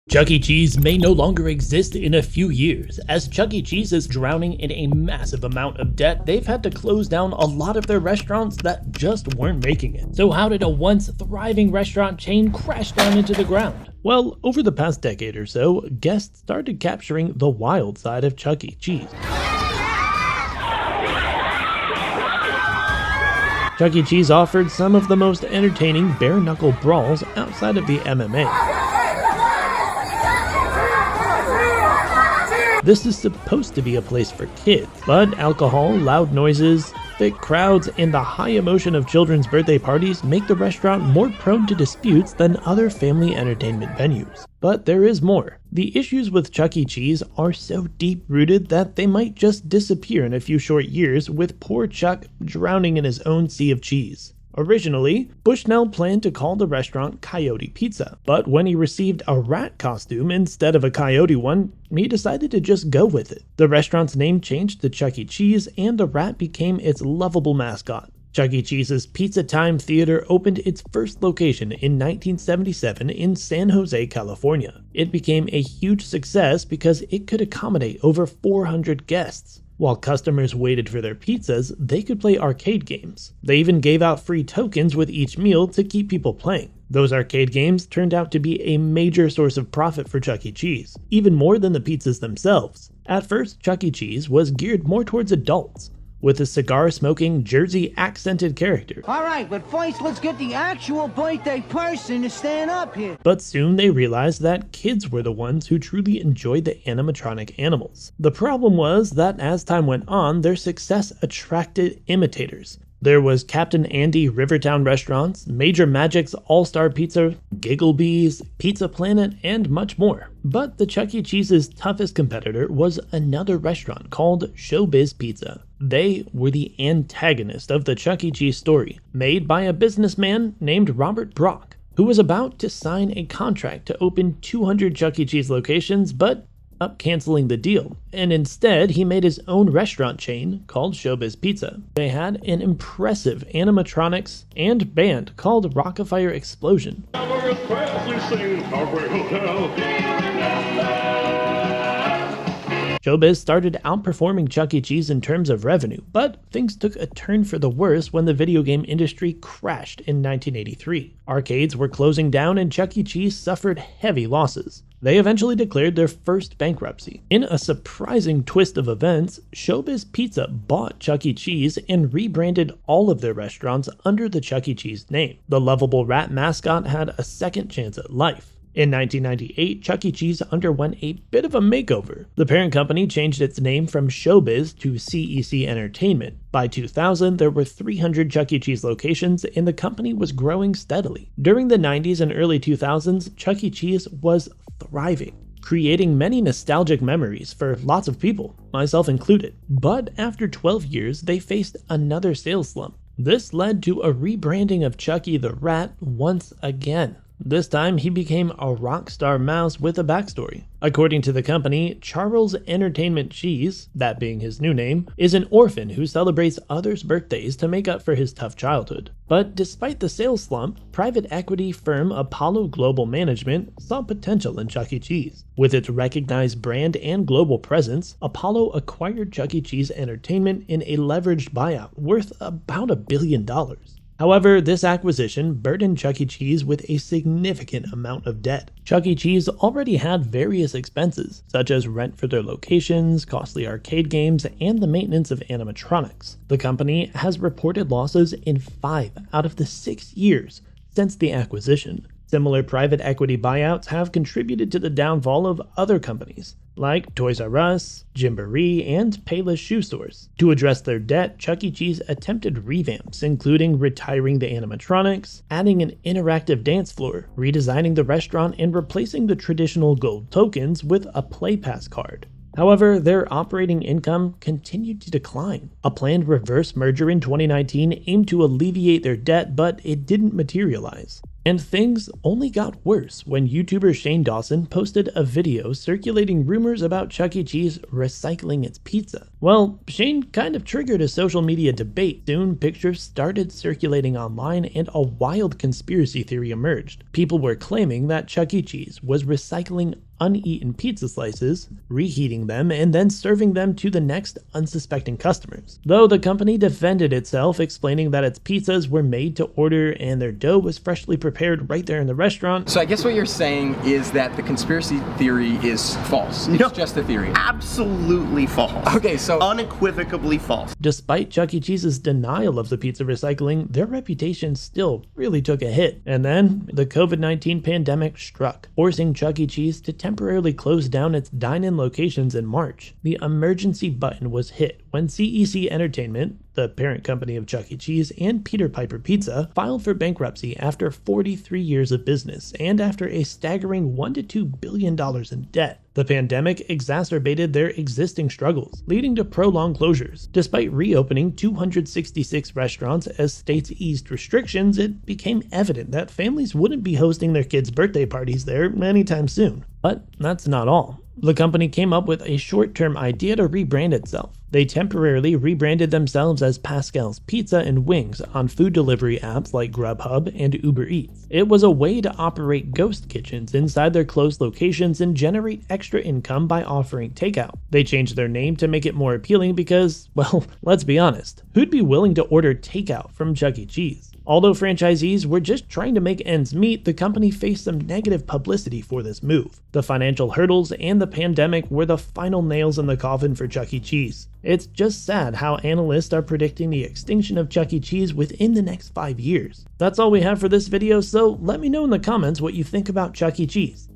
Chuck E. Cheese may no longer exist in a few years. As Chuck E. Cheese is drowning in a massive amount of debt, they've had to close down a lot of their restaurants that just weren't making it. So how did a once thriving restaurant chain crash down into the ground? Well, over the past decade or so, guests started capturing the wild side of Chuck E. Cheese. Chuck E. Cheese offered some of the most entertaining bare-knuckle brawls outside of the MMA. This is supposed to be a place for kids, but alcohol, loud noises, thick crowds, and the high emotion of children's birthday parties make the restaurant more prone to disputes than other family entertainment venues. But there is more. The issues with Chuck E. Cheese are so deep-rooted that they might just disappear in a few short years, with poor Chuck drowning in his own sea of cheese. Originally, Bushnell planned to call the restaurant Coyote Pizza, but when he received a rat costume instead of a coyote one, he decided to just go with it. The restaurant's name changed to Chuck E. Cheese, and the rat became its lovable mascot. Chuck E. Cheese's Pizza Time Theater opened its first location in 1977 in San Jose, California. It became a huge success because it could accommodate over 400 guests. While customers waited for their pizzas, they could play arcade games. They even gave out free tokens with each meal to keep people playing. Those arcade games turned out to be a major source of profit for Chuck E. Cheese, even more than the pizzas themselves. At first, Chuck E. Cheese was geared more towards adults, with a cigar-smoking, Jersey-accented character. Alright, but first let's get the actual birthday person to stand up here. But soon they realized that kids were the ones who truly enjoyed the animatronic animals. The problem was that as time went on, their success attracted imitators. There was Captain Andy Rivertown Restaurants, Major Magic's All-Star Pizza, Gigglebees, Pizza Planet, and much more. But the Chuck E. Cheese's toughest competitor was another restaurant called Showbiz Pizza. They were the antagonist of the Chuck E. Cheese story, made by a businessman named Robert Brock, who was about to sign a contract to open 200 Chuck E. Cheese locations, but up canceling the deal, and instead he made his own restaurant chain called Showbiz Pizza. They had an impressive animatronics and band called Rockafire Explosion. Showbiz started outperforming Chuck E. Cheese in terms of revenue, but things took a turn for the worse when the video game industry crashed in 1983. Arcades were closing down and Chuck E. Cheese suffered heavy losses. They eventually declared their first bankruptcy. In a surprising twist of events, Showbiz Pizza bought Chuck E. Cheese and rebranded all of their restaurants under the Chuck E. Cheese name. The lovable rat mascot had a second chance at life. In 1998, Chuck E. Cheese underwent a bit of a makeover. The parent company changed its name from Showbiz to CEC Entertainment. By 2000, there were 300 Chuck E. Cheese locations, and the company was growing steadily. During the 90s and early 2000s, Chuck E. Cheese was thriving, creating many nostalgic memories for lots of people, myself included. But after 12 years, they faced another sales slump. This led to a rebranding of Chucky the Rat once again. This time, he became a rock star mouse with a backstory. According to the company, Charles Entertainment Cheese, that being his new name, is an orphan who celebrates others' birthdays to make up for his tough childhood. But despite the sales slump, private equity firm Apollo Global Management saw potential in Chuck E. Cheese. With its recognized brand and global presence, Apollo acquired Chuck E. Cheese Entertainment in a leveraged buyout worth about $1 billion. However, this acquisition burdened Chuck E. Cheese with a significant amount of debt. Chuck E. Cheese already had various expenses, such as rent for their locations, costly arcade games, and the maintenance of animatronics. The company has reported losses in 5 out of the 6 years since the acquisition. Similar private equity buyouts have contributed to the downfall of other companies, like Toys R Us, Gymboree, and Payless Shoe Stores. To address their debt, Chuck E. Cheese attempted revamps, including retiring the animatronics, adding an interactive dance floor, redesigning the restaurant, and replacing the traditional gold tokens with a Play Pass card. However, their operating income continued to decline. A planned reverse merger in 2019 aimed to alleviate their debt, but it didn't materialize. And things only got worse when YouTuber Shane Dawson posted a video circulating rumors about Chuck E. Cheese recycling its pizza. Well, Shane kind of triggered a social media debate. Soon, pictures started circulating online and a wild conspiracy theory emerged. People were claiming that Chuck E. Cheese was recycling uneaten pizza slices, reheating them, and then serving them to the next unsuspecting customers. Though the company defended itself, explaining that its pizzas were made to order and their dough was freshly prepared right there in the restaurant. So I guess what you're saying is that the conspiracy theory is false. It's just a theory. Absolutely false. Okay, so unequivocally false. Despite Chuck E. Cheese's denial of the pizza recycling, their reputation still really took a hit. And then the COVID-19 pandemic struck, forcing Chuck E. Cheese to temporarily closed down its dine-in locations in March. The emergency button was hit when CEC Entertainment, the parent company of Chuck E. Cheese, and Peter Piper Pizza filed for bankruptcy after 43 years of business and after a staggering $1 to $2 billion in debt. The pandemic exacerbated their existing struggles, leading to prolonged closures. Despite reopening 266 restaurants as states eased restrictions, it became evident that families wouldn't be hosting their kids' birthday parties there anytime soon. But that's not all. The company came up with a short-term idea to rebrand itself. They temporarily rebranded themselves as Pascal's Pizza and Wings on food delivery apps like Grubhub and Uber Eats. It was a way to operate ghost kitchens inside their closed locations and generate extra income by offering takeout. They changed their name to make it more appealing because, well, let's be honest, who'd be willing to order takeout from Chuck E. Cheese? Although franchisees were just trying to make ends meet, the company faced some negative publicity for this move. The financial hurdles and the pandemic were the final nails in the coffin for Chuck E. Cheese. It's just sad how analysts are predicting the extinction of Chuck E. Cheese within the next 5 years. That's all we have for this video, so let me know in the comments what you think about Chuck E. Cheese.